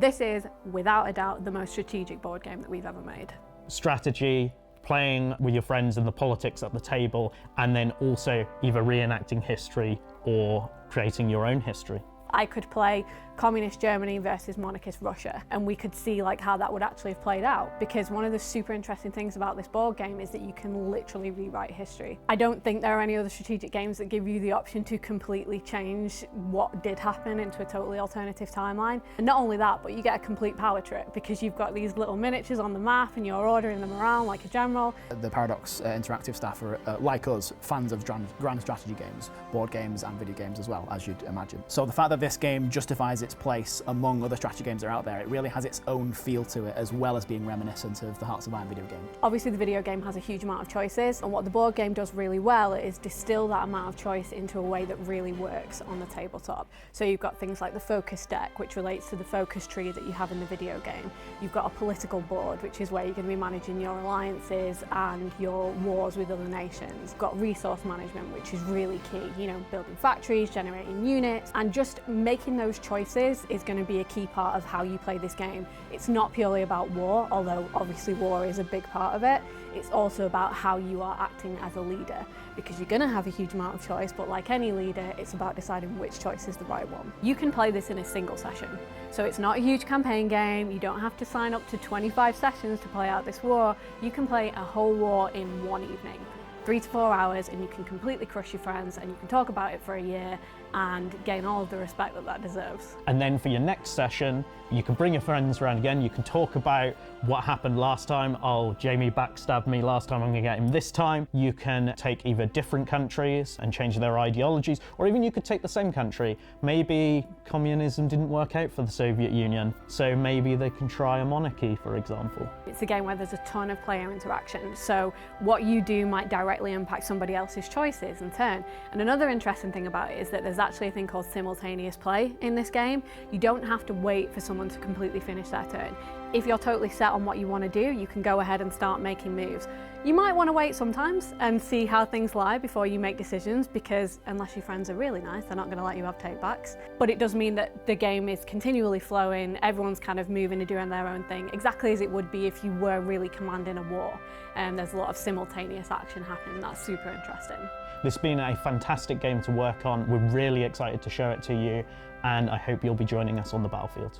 This is, without a doubt, the most strategic board game that we've ever made. Strategy, playing with your friends and the politics at the table, and then also either reenacting history or creating your own history. I could play communist Germany versus monarchist Russia, and we could see like how that would actually have played out, because one of the super interesting things about this board game is that you can literally rewrite history. I don't think there are any other strategic games that give you the option to completely change what did happen into a totally alternative timeline. And not only that, but you get a complete power trip because you've got these little miniatures on the map and you're ordering them around like a general. The Paradox Interactive staff are, like us, fans of grand strategy games, board games and video games as well, as you'd imagine. So the fact that this game justifies its place among other strategy games that are out there, it really has its own feel to it, as well as being reminiscent of the Hearts of Iron video game. Obviously the video game has a huge amount of choices, and what the board game does really well is distill that amount of choice into a way that really works on the tabletop. So you've got things like the focus deck, which relates to the focus tree that you have in the video game. You've got a political board, which is where you're going to be managing your alliances and your wars with other nations. You've got resource management, which is really key, you know, building factories, generating units, and just making those choices is going to be a key part of how you play this game. It's not purely about war, although obviously war is a big part of it. It's also about how you are acting as a leader, because you're going to have a huge amount of choice, but like any leader, it's about deciding which choice is the right one. You can play this in a single session, so it's not a huge campaign game. You don't have to sign up to 25 sessions to play out this war. You can play a whole war in one evening. 3 to 4 hours, and you can completely crush your friends, and you can talk about it for a year and gain all of the respect that that deserves. And then for your next session, you can bring your friends around again, you can talk about what happened last time. Oh, Jamie backstabbed me last time, I'm gonna get him this time. You can take either different countries and change their ideologies, or even you could take the same country. Maybe communism didn't work out for the Soviet Union, so maybe they can try a monarchy, for example. It's a game where there's a ton of player interaction, so what you do might directly impact somebody else's choices in turn. And another interesting thing about it is that there's actually a thing called simultaneous play in this game. You don't have to wait for someone to completely finish their turn. If you're totally set on what you want to do, you can go ahead and start making moves. You might want to wait sometimes and see how things lie before you make decisions, because unless your friends are really nice, they're not going to let you have takebacks. But it does mean that the game is continually flowing, everyone's kind of moving and doing their own thing, exactly as it would be if you were really commanding a war. And there's a lot of simultaneous action happening. That's super interesting. This has been a fantastic game to work on. We're really excited to show it to you, and I hope you'll be joining us on the battlefield.